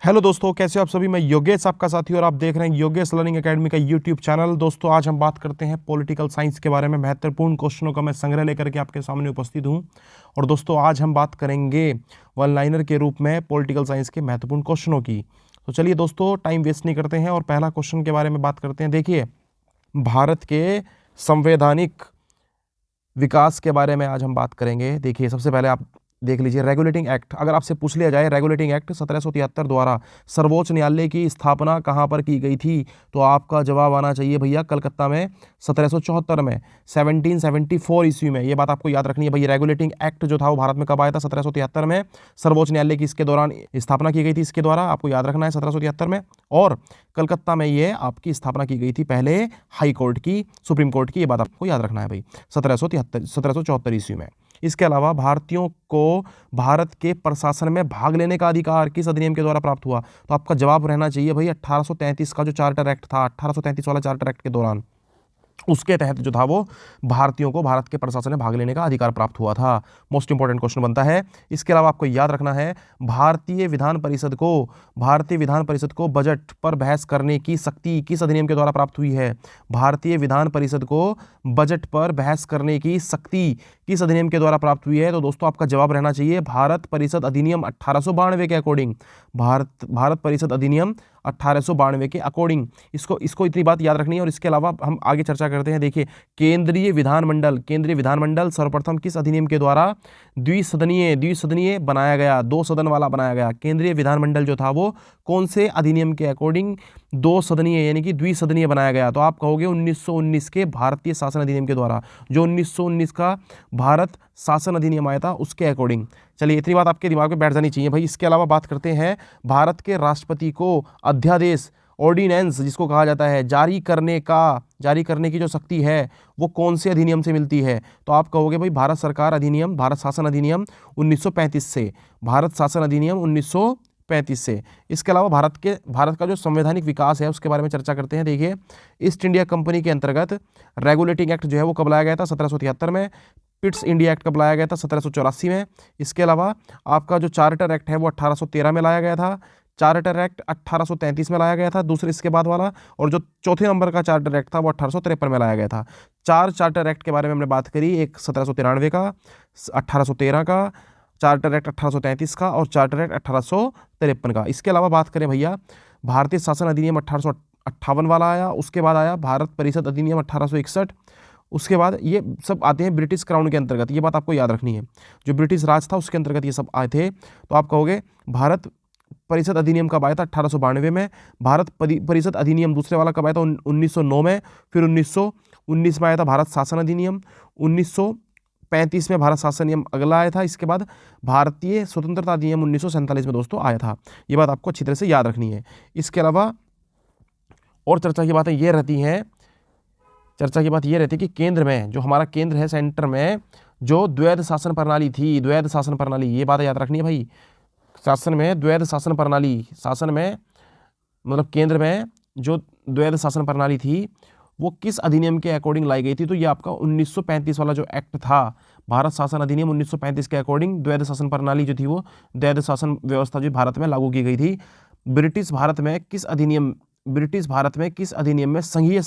Hello दोस्तों, कैसे हो आप सभी। मैं योगेश आपका साथी और आप देख रहे हैं योगेश लर्निंग एकेडमी का यूट्यूब चैनल। दोस्तों, आज हम बात करते हैं पॉलिटिकल साइंस के बारे में। महत्वपूर्ण क्वेश्चनों का मैं संग्रह लेकर के आपके सामने उपस्थित हूं। और दोस्तों, आज हम बात करेंगे वन लाइनर के रूप में पॉलिटिकल साइंस के महत्वपूर्ण क्वेश्चनों की। तो चलिए दोस्तों, टाइम वेस्ट नहीं करते हैं और पहला क्वेश्चन के बारे में बात करते हैं। देखिए, भारत के संवैधानिक विकास के बारे में आज हम बात करेंगे। देखिए, सबसे पहले आप देख लीजिए रेगुलेटिंग एक्ट। अगर आपसे पूछ लिया जाए रेगुलेटिंग एक्ट 1773 द्वारा सर्वोच्च न्यायालय की स्थापना कहाँ पर की गई थी, तो आपका जवाब आना चाहिए भैया कलकत्ता में 1774 में, 1774 ईस्वी में। ये बात आपको याद रखनी है भाई। रेगुलेटिंग एक्ट जो था वो भारत में कब आया था? 1773 में। सर्वोच्च न्यायालय की इसके दौरान स्थापना की गई थी, इसके द्वारा आपको याद रखना है 1773 में। और कलकत्ता में ये आपकी स्थापना की गई थी पहले हाई कोर्ट की, सुप्रीम कोर्ट की। ये बात आपको याद रखना है भाई, 1774 ईस्वी में। इसके अलावा भारतीयों को भारत के प्रशासन में भाग लेने का अधिकार किस अधिनियम के द्वारा प्राप्त हुआ? तो आपका जवाब रहना चाहिए भाई 1833 का जो चार्टर एक्ट था, 1833 वाला चार्टर एक्ट के दौरान, उसके तहत जो था वो भारतीयों को भारत के प्रशासन में भाग लेने का अधिकार प्राप्त हुआ था। मोस्ट इंपॉर्टेंट क्वेश्चन बनता है। इसके अलावा आपको याद रखना है भारतीय विधान परिषद को बजट पर बहस करने की शक्ति किस अधिनियम के द्वारा प्राप्त हुई है? भारतीय विधान परिषद को बजट पर बहस करने की शक्ति किस अधिनियम के द्वारा प्राप्त हुई है? तो दोस्तों, आपका जवाब रहना चाहिए भारत परिषद अधिनियम 1892 के अकॉर्डिंग। भारत परिषद अधिनियम 1892 के अकॉर्डिंग। इसको इतनी बात याद रखनी है। और इसके अलावा हम आगे चर्चा करते हैं। देखिए, केंद्रीय विधानमंडल सर्वप्रथम किस अधिनियम के द्वारा द्विसदनीय बनाया गया, 2 सदन वाला बनाया गया? केंद्रीय विधानमंडल जो था वो कौन से अधिनियम के अकॉर्डिंग 2 सदनीय यानी कि द्विसदनीय बनाया गया? तो आप कहोगे 1919 के भारतीय शासन अधिनियम के द्वारा, जो 1919 का भारत शासन अधिनियम आया था उसके अकॉर्डिंग। चलिए, इतनी बात आपके दिमाग में बैठ जानी चाहिए भाई। इसके अलावा बात करते हैं भारत के राष्ट्रपति को अध्यादेश, ऑर्डिनेंस जिसको कहा जाता है, जारी करने की जो शक्ति है वो कौन से अधिनियम से मिलती है? तो आप कहोगे भाई भारत शासन अधिनियम 1935 से, भारत शासन अधिनियम 1935 से। इसके अलावा भारत का जो संवैधानिक विकास है उसके बारे में चर्चा करते हैं। देखिए, ईस्ट इंडिया कंपनी के अंतर्गत रेगुलेटिंग एक्ट जो है वो कब लाया गया था? 1773 में। पिट्स इंडिया एक्ट कब लाया गया था? 1784 में। इसके अलावा आपका जो चार्टर एक्ट है वो 1813 में लाया गया था। चार्टर एक्ट 1833 में लाया गया था, दूसरे इसके बाद वाला। और जो चौथे नंबर का चार्टर एक्ट था वो 1853 में लाया गया था। 4 चार्टर एक्ट के बारे में हमने बात करी, एक 1793 का, 1813 का, चार्टर एक्ट 1833 का और चार्टर एक्ट 1853 का। इसके अलावा बात करें भैया, भारतीय शासन अधिनियम 1858 वाला आया। उसके बाद आया भारत परिषद अधिनियम 1861। उसके बाद ये सब आते हैं ब्रिटिश क्राउन के अंतर्गत। ये बात आपको याद रखनी है, जो ब्रिटिश राज था उसके अंतर्गत ये सब आए थे। तो आप कहोगे भारत परिषद अधिनियम कब आया था? 1892 में। भारत परिषद अधिनियम दूसरे वाला कब आया था? 1909 में। फिर 1919 में आया था भारत शासन अधिनियम। 1935 में भारत शासन नियम अगला आया था। इसके बाद भारतीय स्वतंत्रता अधिनियम 1947 में दोस्तों आया था। ये बात आपको अच्छी तरह से याद रखनी है। इसके अलावा और चर्चा की बात ये रहती है कि केंद्र में जो हमारा केंद्र है, सेंटर में जो द्वैध शासन प्रणाली थी, द्वैध शासन प्रणाली, ये बात याद रखनी है भाई। शासन में द्वैध शासन प्रणाली, शासन में मतलब केंद्र में जो द्वैध शासन प्रणाली थी वो किस अधिनियम के अकॉर्डिंग लाई गई थी? तो ये आपका 1935 वाला जो एक्ट था, भारत शासन अधिनियम 1935 के अकॉर्डिंग द्वैध शासन प्रणाली जो थी वो द्वैध शासन व्यवस्था जो भारत में लागू की गई थी। ब्रिटिश भारत में किस अधिनियम में संघीय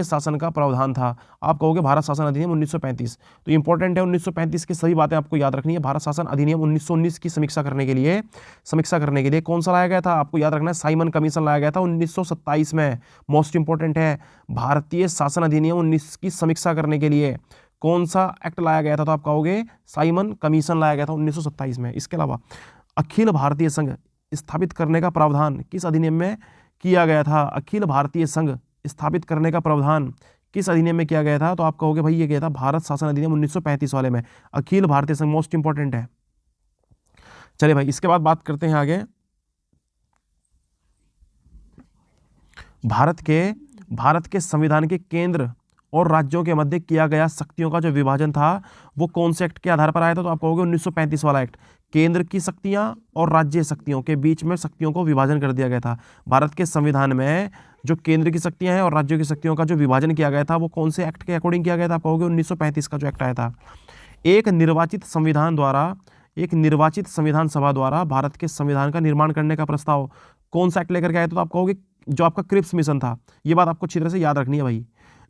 शासन का प्रावधान था? आप कहोगे भारत शासन अधिनियम 1935। तो इंपॉर्टेंट है, 1935 की सभी बातें आपको याद रखनी है। भारत शासन अधिनियम 1919 की समीक्षा करने के लिए कौन सा लाया गया था? आपको याद रखना है, साइमन कमीशन लाया गया था 1927 में। मोस्ट इंपॉर्टेंट है, भारतीय शासन अधिनियम 19 की समीक्षा करने के लिए कौन सा एक्ट लाया गया था? तो आप कहोगे साइमन कमीशन लाया गया था 1927 में। इसके अलावा अखिल भारतीय संघ स्थापित करने का प्रावधान किस अधिनियम में किया गया था? अखिल भारतीय संघ स्थापित करने का प्रावधान किस अधिनियम में किया गया था? तो आप कहोगे भाई ये गया था भारत शासन अधिनियम 1935 वाले में। अखिल भारतीय संघ मोस्ट इंपॉर्टेंट है। चलिए भाई, इसके बाद बात करते हैं आगे। भारत के संविधान के केंद्र और राज्यों के मध्य किया गया शक्तियों का जो विभाजन था वो कौन से एक्ट के आधार पर आया था? तो आप कहोगे 1935 वाला एक्ट। केंद्र की शक्तियां और राज्य शक्तियों के बीच में शक्तियों को विभाजन कर दिया गया था। भारत के संविधान में जो केंद्र की शक्तियां हैं और राज्यों की शक्तियों का जो विभाजन किया गया था वो कौन से एक्ट के अकॉर्डिंग किया गया था? आप कहोगे 1935 का जो एक्ट आया था। एक निर्वाचित संविधान द्वारा एक निर्वाचित संविधान सभा द्वारा भारत के संविधान का निर्माण करने का प्रस्ताव कौन सा एक्ट लेकर के आए थे? तो आप कहोगे जो आपका क्रिप्स मिशन था। ये बात आपको अच्छी तरह से याद रखनी है भाई।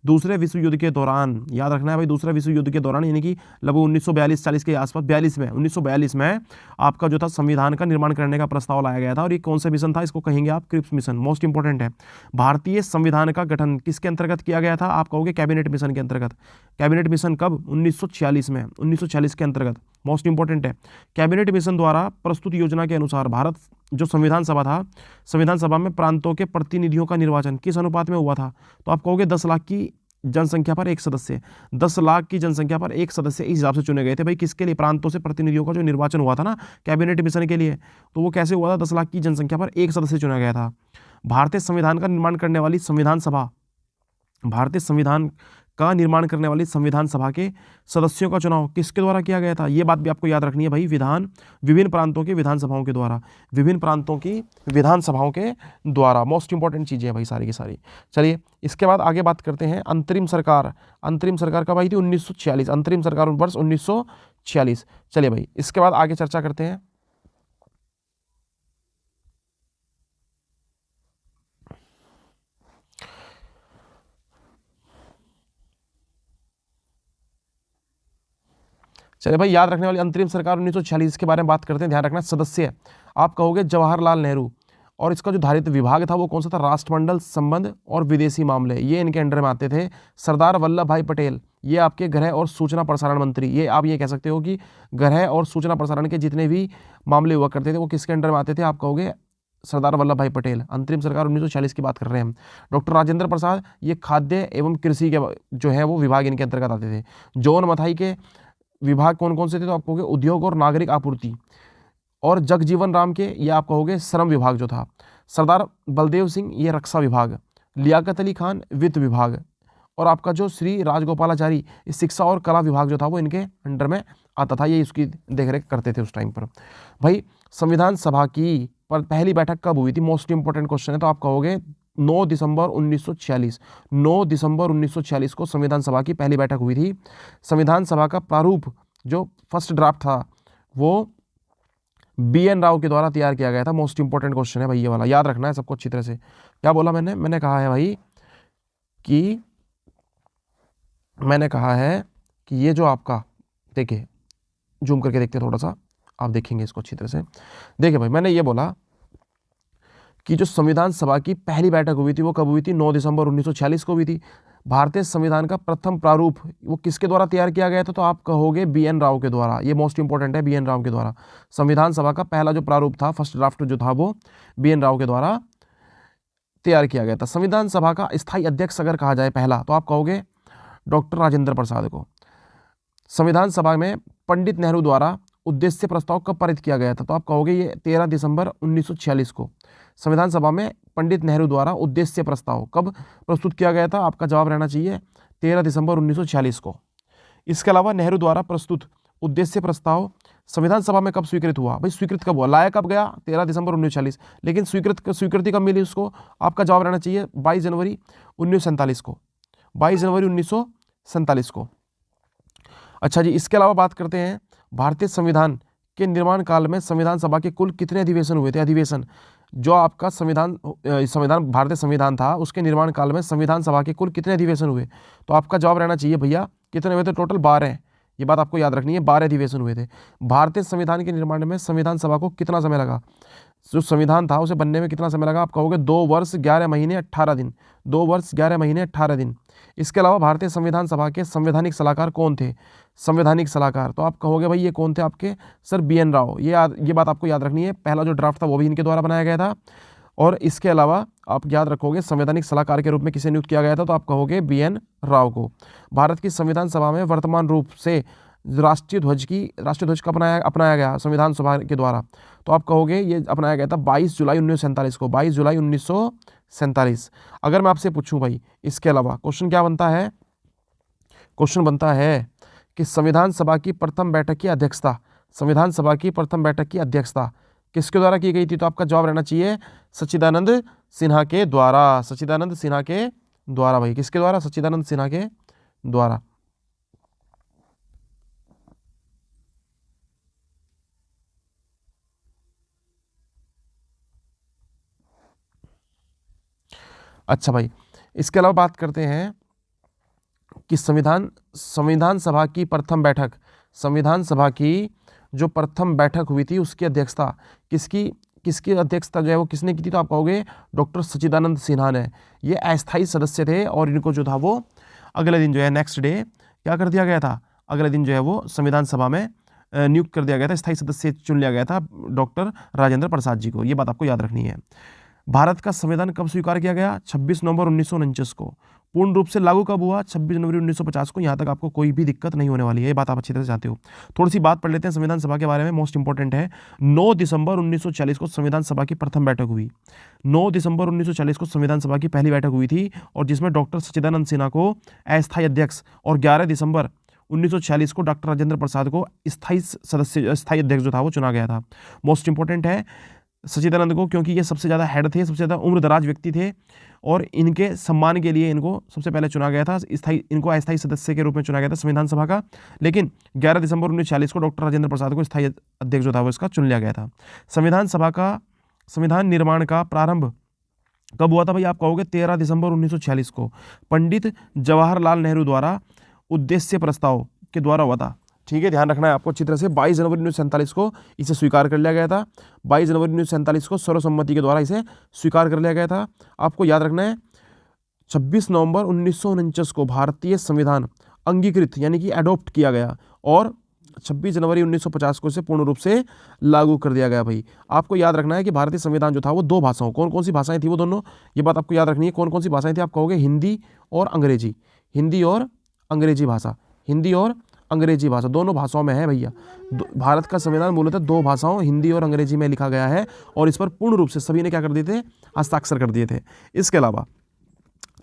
दूसरे विश्व युद्ध के दौरान, याद रखना है भाई, दूसरे विश्व युद्ध के दौरान यानी कि लगभग 1942-40 के आसपास, 1942 में आपका जो था संविधान का निर्माण करने का प्रस्ताव लाया गया था। और ये कौन सा मिशन था? इसको कहेंगे आप क्रिप्स मिशन। मोस्ट इंपॉर्टेंट है। भारतीय संविधान का गठन किसके अंतर्गत किया गया था? आप कहोगे कैबिनेट मिशन के अंतर्गत। कैबिनेट मिशन कब? 1946 में, 1946 के अंतर्गत। मोस्ट इंपॉर्टेंट है। कैबिनेट मिशन द्वारा प्रस्तुत योजना के अनुसार भारत जो संविधान सभा था, संविधान सभा में प्रांतों के प्रतिनिधियों का निर्वाचन किस अनुपात में हुआ था? तो आप कहोगे 10 लाख की जनसंख्या पर एक सदस्य। 10 लाख की जनसंख्या पर एक सदस्य इस हिसाब से चुने गए थे भाई। किसके लिए? प्रांतों से प्रतिनिधियों का जो निर्वाचन हुआ था ना कैबिनेट मिशन के लिए, तो वो कैसे हुआ था? 10 लाख की जनसंख्या पर एक सदस्य चुना गया था। भारतीय संविधान का निर्माण करने वाली संविधान सभा, भारतीय संविधान का निर्माण करने वाली संविधान सभा के सदस्यों का चुनाव किसके द्वारा किया गया था? ये बात भी आपको याद रखनी है भाई। विभिन्न प्रांतों की विधानसभाओं के द्वारा, विभिन्न प्रांतों की विधानसभाओं के द्वारा। मोस्ट इंपॉर्टेंट चीजें हैं भाई सारी की सारी। चलिए इसके बाद आगे बात करते हैं अंतरिम सरकार। अंतरिम सरकार कब आई थी? 1946। अंतरिम सरकार वर्ष 1946। चलिए भाई इसके बाद आगे चर्चा करते हैं। चलिए भाई याद रखने वाली अंतरिम सरकार 1946 के बारे में बात करते हैं। ध्यान रखना सदस्य आप कहोगे जवाहरलाल नेहरू। और इसका जो धारित विभाग था वो कौन सा था? राष्ट्रमंडल संबंध और विदेशी मामले, ये इनके अंडर में आते थे। सरदार वल्लभ भाई पटेल ये आपके गृह और सूचना प्रसारण मंत्री। ये आप ये कह सकते हो कि गृह और सूचना प्रसारण के जितने भी मामले हुआ करते थे वो किसके अंडर में आते थे? आप कहोगे सरदार वल्लभ भाई पटेल। अंतरिम सरकार 1946 की बात कर रहे हैं हम। डॉक्टर राजेंद्र प्रसाद ये खाद्य एवं कृषि के जो है वो विभाग इनके अंतर्गत आते थे। जॉन मथाई के विभाग कौन कौन से थे? तो आप कहोगे उद्योग और नागरिक आपूर्ति। और जगजीवन राम के ये आप कहोगे श्रम विभाग जो था। सरदार बलदेव सिंह ये रक्षा विभाग। लियाकत अली खान वित्त विभाग। और आपका जो श्री राजगोपालाचारी शिक्षा और कला विभाग जो था वो इनके अंडर में आता था। ये इसकी देखरेख करते थे उस टाइम पर। भाई संविधान सभा की पर पहली बैठक कब हुई थी? मोस्ट इंपॉर्टेंट क्वेश्चन है। तो आप कहोगे 9 दिसंबर 1946। 9 दिसंबर 1946 को संविधान सभा की पहली बैठक हुई थी। संविधान सभा का प्रारूप जो फर्स्ट ड्राफ्ट था वो BN राव के द्वारा तैयार किया गया था। मोस्ट इंपॉर्टेंट क्वेश्चन है भाई ये वाला, याद रखना है सबको अच्छी तरह से। क्या बोला मैंने कहा है भाई कि ये जो आपका, देखिए जूम करके देखते हैं थोड़ा सा, आप देखेंगे इसको अच्छी तरह से। देखिए भाई मैंने ये बोला कि जो संविधान सभा की पहली बैठक हुई थी वो कब हुई थी? 9 दिसंबर 1946 को हुई थी। भारतीय संविधान का प्रथम प्रारूप वो किसके द्वारा तैयार किया गया था? तो आप कहोगे BN राव के द्वारा। ये मोस्ट इंपॉर्टेंट है, BN राव के द्वारा। संविधान सभा का पहला जो प्रारूप था, फर्स्ट ड्राफ्ट जो था वो BN राव के द्वारा तैयार किया गया था। संविधान सभा का स्थायी अध्यक्ष अगर कहा जाए पहला, तो आप कहोगे डॉक्टर राजेंद्र प्रसाद को। संविधान सभा में पंडित नेहरू द्वारा उद्देश्य प्रस्ताव कब पारित किया गया था? तो आप कहोगे ये 13 दिसंबर 1946 को संविधान सभा में पंडित नेहरू द्वारा उद्देश्य प्रस्ताव कब प्रस्तुत किया गया था? आपका जवाब रहना चाहिए 13 दिसंबर 1946 को। इसके अलावा नेहरू द्वारा प्रस्तुत उद्देश्य प्रस्ताव संविधान सभा में कब स्वीकृत हुआ? भाई स्वीकृत कब हुआ? लाया कब गया? 13 दिसंबर 1946। लेकिन स्वीकृति कब मिली उसको? आपका जवाब रहना चाहिए 22 जनवरी 1947 को। 22 जनवरी 1947 को। अच्छा जी इसके अलावा बात करते हैं भारतीय संविधान के निर्माण काल में संविधान सभा के कुल कितने अधिवेशन हुए थे? अधिवेशन जो आपका संविधान भारतीय संविधान था उसके निर्माण काल में संविधान सभा के कुल कितने अधिवेशन हुए? तो आपका जवाब रहना चाहिए भैया कितने हुए थे? टोटल 12। ये बात आपको याद रखनी है, 12 अधिवेशन हुए थे। भारतीय संविधान के निर्माण में संविधान सभा को कितना समय लगा? जो संविधान था उसे बनने में कितना समय लगा? आप कहोगे 2 वर्ष 11 महीने 18 दिन। 2 वर्ष 11 महीने 18 दिन। इसके अलावा भारतीय संविधान सभा के संवैधानिक सलाहकार कौन थे? संवैधानिक सलाहकार, तो आप कहोगे भाई ये कौन थे आपके? Sir BN Rao. ये बात आपको याद रखनी है, पहला जो ड्राफ्ट था वो भी इनके द्वारा बनाया गया था। और इसके अलावा आप याद रखोगे संवैधानिक सलाहकार के रूप में किसे नियुक्त किया गया था? तो आप कहोगे BN राव को। भारत की संविधान सभा में वर्तमान रूप से राष्ट्रीय ध्वज का अपनाया गया संविधान सभा के द्वारा, तो आप कहोगे ये अपनाया गया था 22 जुलाई 1947 को। 22 जुलाई 1947। अगर मैं आपसे पूछूं भाई इसके अलावा क्वेश्चन क्या बनता है? क्वेश्चन बनता है कि संविधान सभा की प्रथम बैठक की अध्यक्षता, संविधान सभा की प्रथम बैठक की अध्यक्षता किसके द्वारा की गई थी? तो आपका जवाब रहना चाहिए सच्चिदानंद सिन्हा के द्वारा। सच्चिदानंद सिन्हा के द्वारा भाई। किसके द्वारा? सच्चिदानंद सिन्हा के द्वारा। अच्छा भाई, इसके अलावा बात करते हैं कि संविधान सभा की प्रथम बैठक, संविधान सभा की जो प्रथम बैठक हुई थी उसकी अध्यक्षता किसकी अध्यक्षता जो है वो किसने की थी? तो आप कहोगे डॉक्टर सच्चिदानंद सिन्हा ने। ये अस्थायी सदस्य थे और इनको जो था वो अगले दिन जो है नेक्स्ट डे क्या कर दिया गया था? अगले दिन जो है वो संविधान सभा में नियुक्त कर दिया गया था, स्थायी सदस्य चुन लिया गया था डॉक्टर राजेंद्र प्रसाद जी को। ये बात आपको याद रखनी है। भारत का संविधान कब स्वीकार किया गया? 26 नवंबर 1949 को। पूर्ण रूप से लागू कब हुआ? 26 जनवरी 1950 को। यहाँ तक आपको कोई भी दिक्कत नहीं होने वाली है, ये बात आप अच्छी तरह से जानते हो। थोड़ी सी बात पढ़ लेते हैं संविधान सभा के बारे में, मोस्ट इंपॉर्टेंट है। 9 दिसंबर 1940 को संविधान सभा की प्रथम बैठक हुई। 9 दिसंबर 1940 को संविधान सभा की पहली बैठक हुई थी और जिसमें डॉक्टर सच्चिदानंद सिन्हा को अस्थायी अध्यक्ष और 11 दिसंबर 1946 को डॉक्टर राजेंद्र प्रसाद को स्थायी अध्यक्ष जो था वो चुना गया था। मोस्ट इंपॉर्टेंट है सच्चिदानंद को, क्योंकि ये सबसे ज़्यादा हेड थे, सबसे ज़्यादा उम्रदराज व्यक्ति थे और इनके सम्मान के लिए इनको सबसे पहले चुना गया था, इनको अस्थायी सदस्य के रूप में चुना गया था संविधान सभा का। लेकिन 11 दिसंबर 1940 को डॉक्टर राजेंद्र प्रसाद को स्थायी अध्यक्ष जो था वो इसका चुन लिया गया था। संविधान निर्माण का प्रारंभ कब हुआ था भाई? आप कहोगे 13 दिसंबर 1946 को पंडित जवाहरलाल नेहरू द्वारा उद्देश्य प्रस्ताव के द्वारा हुआ था। ठीक है, ध्यान रखना है आपको अच्छी तरह से। 22 जनवरी 1947 को इसे स्वीकार कर लिया गया था। 22 जनवरी 1947 को सर्वसम्मति के द्वारा इसे स्वीकार कर लिया गया था। आपको याद रखना है 26 नवंबर 1949 को भारतीय संविधान अंगीकृत यानी कि एडॉप्ट किया गया और 26 जनवरी 1950 को इसे पूर्ण रूप से लागू कर दिया गया। भाई आपको याद रखना है कि भारतीय संविधान जो था वो 2 भाषाओं, कौन कौन सी भाषाएं थी वो दोनों, ये बात आपको याद रखनी है। कौन कौन सी भाषाएं थी? आप कहोगे हिंदी और अंग्रेजी, हिंदी और अंग्रेजी भाषा, हिंदी और अंग्रेजी भाषा, दोनों भाषाओं में है भैया। भारत का संविधान मूलतः 2 भाषाओं हिंदी और अंग्रेजी में लिखा गया है और इस पर पूर्ण रूप से सभी ने क्या कर दिए थे? हस्ताक्षर कर दिए थे। इसके अलावा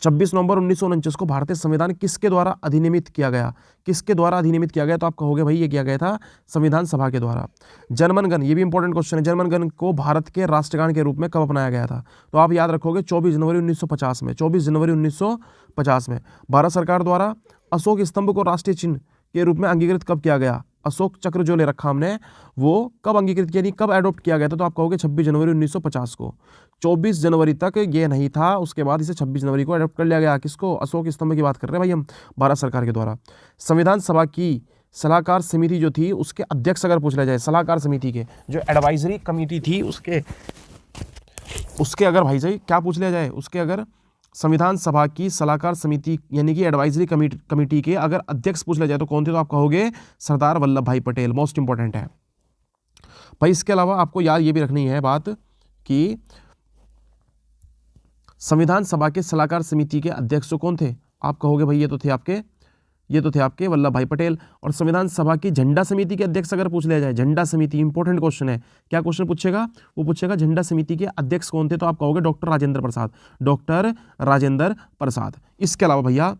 26 नवंबर 1949 को भारतीय संविधान किसके द्वारा अधिनियमित किया गया? किसके द्वारा अधिनियमित किया गया? तो आप कहोगे भाई ये किया गया था संविधान सभा के द्वारा। जनगण मन, ये भी इंपॉर्टेंट क्वेश्चन है। जनगण मन को भारत के राष्ट्रगान के रूप में कब अपनाया गया था? तो आप याद रखोगे 24 जनवरी 1950 में। 24 जनवरी 1950 में भारत सरकार द्वारा अशोक स्तंभ को राष्ट्रीय चिन्ह के रूप में अंगीकृत कब किया गया? अशोक चक्र जो ले रखा हमने वो कब अंगीकृत किया, नहीं कब एडॉप्ट किया गया था? तो आप कहोगे 26 जनवरी 1950 को। 24 जनवरी तक ये नहीं था, उसके बाद इसे 26 जनवरी को एडॉप्ट कर लिया गया। किसको? अशोक स्तंभ की बात कर रहे हैं भाई हम, भारत सरकार के द्वारा। संविधान सभा की सलाहकार समिति जो थी उसके अध्यक्ष अगर पूछ लिया जाए, सलाहकार समिति के जो एडवाइजरी कमेटी थी उसके अगर भाई साहब क्या पूछ लिया जाए, उसके अगर संविधान सभा की सलाहकार समिति यानी कि एडवाइजरी कमेटी के अगर अध्यक्ष पूछ लिया जाए तो कौन थे? तो आप कहोगे सरदार वल्लभ भाई पटेल। मोस्ट इंपॉर्टेंट है भाई। इसके अलावा आपको याद ये भी रखनी है बात कि संविधान सभा के सलाहकार समिति के अध्यक्ष कौन थे? आप कहोगे भाई ये तो थे आपके वल्लभ भाई पटेल। और संविधान सभा की झंडा समिति के अध्यक्ष अगर पूछ लिया जाए, झंडा समिति इंपॉर्टेंट क्वेश्चन है। क्या क्वेश्चन पूछेगा? वो पूछेगा झंडा समिति के अध्यक्ष कौन थे? तो आप कहोगे डॉक्टर राजेंद्र प्रसाद, डॉक्टर राजेंद्र प्रसाद। इसके अलावा भैया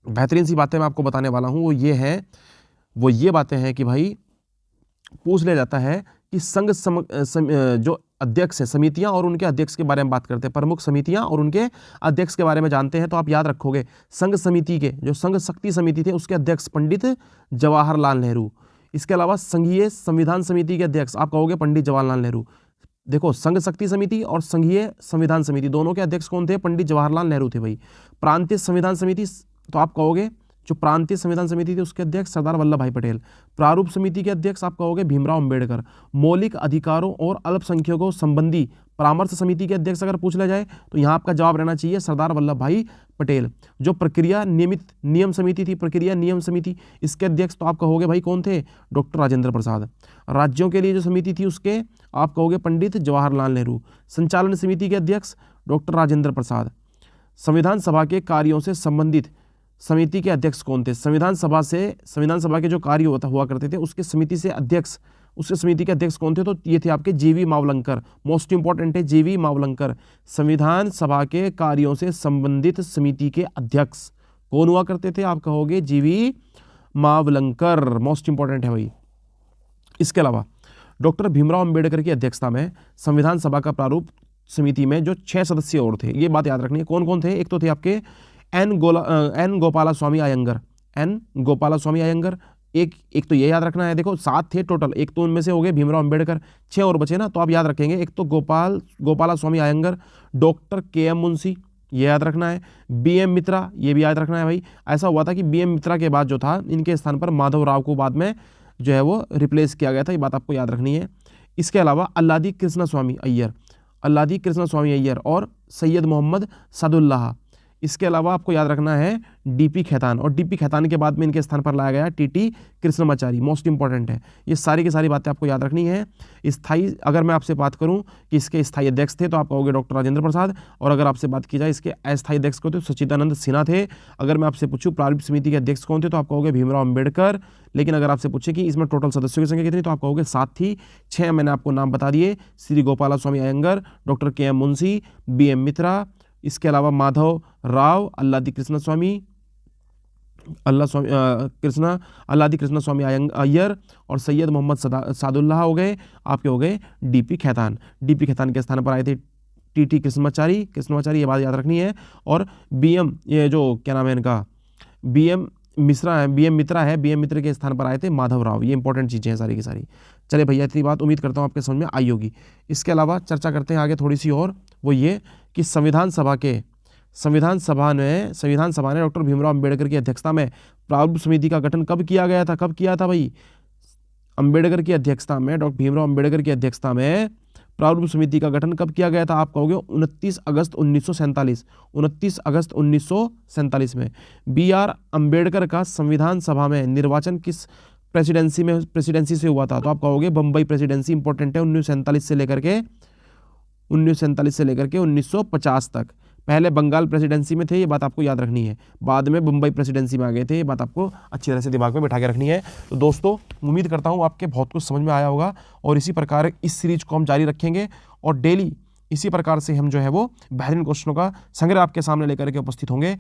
बेहतरीन सी बातें मैं आपको बताने वाला हूं, वो ये बातें हैं कि भाई पूछ लिया जाता है कि जो अध्यक्ष है, समितियां और उनके अध्यक्ष के बारे में बात करते हैं, प्रमुख समितियां और उनके अध्यक्ष के बारे में जानते हैं। तो आप याद रखोगे संघ समिति के जो संघ शक्ति समिति थे उसके अध्यक्ष पंडित जवाहरलाल नेहरू। इसके अलावा संघीय संविधान समिति के अध्यक्ष आप कहोगे पंडित जवाहरलाल नेहरू। देखो संघ शक्ति समिति और संघीय संविधान समिति दोनों के अध्यक्ष कौन थे? पंडित जवाहरलाल नेहरू थे भाई। प्रांतीय संविधान समिति तो आप कहोगे जो प्रांतीय संविधान समिति थी उसके अध्यक्ष सरदार वल्लभ भाई पटेल। प्रारूप समिति के अध्यक्ष आप कहोगे भीमराव अंबेडकर। मौलिक अधिकारों और अल्पसंख्यकों संबंधी परामर्श समिति के अध्यक्ष अगर पूछ लिया जाए तो यहाँ आपका जवाब रहना चाहिए सरदार वल्लभ भाई पटेल। जो प्रक्रिया नियम समिति थी, प्रक्रिया नियम समिति, इसके अध्यक्ष तो आप कहोगे भाई कौन थे? डॉक्टर राजेंद्र प्रसाद। राज्यों के लिए जो समिति थी उसके आप कहोगे पंडित जवाहरलाल नेहरू। संचालन समिति के अध्यक्ष डॉक्टर राजेंद्र प्रसाद। संविधान सभा के कार्यों से संबंधित समिति के अध्यक्ष कौन थे? संविधान सभा के जो कार्य हुआ करते थे उसके समिति के अध्यक्ष कौन थे? तो ये थे आपके जीवी मावलंकर। मोस्ट इंपॉर्टेंट है जीवी मावलंकर। संविधान सभा के कार्यों से संबंधित समिति के अध्यक्ष कौन हुआ करते थे? आप कहोगे जीवी मावलंकर। मोस्ट इंपॉर्टेंट है भाई। इसके अलावा डॉक्टर भीमराव अंबेडकर की अध्यक्षता में संविधान सभा का प्रारूप समिति में जो 6 सदस्य और थे, ये बात याद रखनी है। कौन कौन थे? एक तो थे आपके एन गोपालास्वामी अयंगर। एक तो ये याद रखना है, देखो 7 थे टोटल, एक तो उनमें से हो गए भीमराव अंबेडकर, 6 और बचे ना, तो आप याद रखेंगे। एक तो गोपालास्वामी अयंगर, डॉक्टर के एम मुंशी, ये याद रखना है। BM मित्रा, ये भी याद रखना है भाई। ऐसा हुआ था कि BM मित्रा के बाद जो था इनके स्थान पर माधव राव को बाद में जो है वो रिप्लेस किया गया था, ये बात आपको याद रखनी है। इसके अलावा अल्लादी कृष्ण स्वामी अय्यर, अल्लादी कृष्ण स्वामी अय्यर और सैयद मोहम्मद सादुल्लाह। इसके अलावा आपको याद रखना है DP खेतान, और DP खेतान के बाद में इनके स्थान पर लाया गया TT कृष्णमाचारी, मोस्ट इंपॉर्टेंट है। ये सारी की सारी बातें आपको याद रखनी है। स्थायी, अगर मैं आपसे बात करूं कि इसके स्थायी अध्यक्ष थे तो आप कहोगे डॉक्टर राजेंद्र प्रसाद, और अगर आपसे बात की जाए इसके अस्थायी अध्यक्ष को तो सच्चिदानंद सिन्हा थे। अगर मैं आपसे पूछूं प्रारूप समिति के अध्यक्ष कौन थे तो आप कहोगे भीमराव अम्बेडकर। लेकिन अगर आपसे पूछे कि इसमें टोटल सदस्यों की संख्या कितनी तो आप कहोगे 7 थी। 6 मैंने आपको नाम बता दिए, Shri Gopala Swami Ayyangar, doctor KM Munshi, BM Mitra, इसके अलावा माधव राव, अल्लादी कृष्ण स्वामी अल्लादी कृष्ण स्वामी अय्यर और सैयद मोहम्मद सादुल्लाह हो गए। आपके हो गए DP खेतान। DP खेतान के स्थान पर आए थे TT कृष्णमाचारी, ये बात याद रखनी है। और BM, ये जो क्या नाम है इनका, BM मित्रा है, BM मित्र के स्थान पर आए थे माधव राव। ये इंपॉर्टेंट चीज़ें हैं सारी की सारी। चलिए भैया, इतनी बात उम्मीद करता हूँ आपके समझ में आई होगी। इसके अलावा चर्चा करते हैं आगे थोड़ी सी और, वो ये कि संविधान सभा ने डॉक्टर भीमराव अम्बेडकर की अध्यक्षता में प्रारूप समिति का गठन कब किया गया था? कब किया था भाई? अम्बेडकर की अध्यक्षता में, डॉक्टर भीमराव अम्बेडकर की अध्यक्षता में प्रारूप समिति का गठन कब किया गया था? आप कहोगे 29 अगस्त 1947, 29 अगस्त 1947 में। BR अम्बेडकर का संविधान सभा में निर्वाचन किस प्रेसिडेंसी से हुआ था? तो आप कहोगे बम्बई प्रेसिडेंसी। इंपॉर्टेंट है, 1947 से लेकर के 1950 तक। पहले बंगाल प्रेसिडेंसी में थे, ये बात आपको याद रखनी है। बाद में बम्बई प्रेसिडेंसी में आ गए थे, ये बात आपको अच्छी तरह से दिमाग में बिठा के रखनी है। तो दोस्तों, उम्मीद करता हूँ आपके बहुत कुछ समझ में आया होगा, और इसी प्रकार इस सीरीज को हम जारी रखेंगे और डेली इसी प्रकार से हम जो है वो बेहतरीन क्वेश्चनों का संग्रह आपके सामने लेकर के उपस्थित होंगे।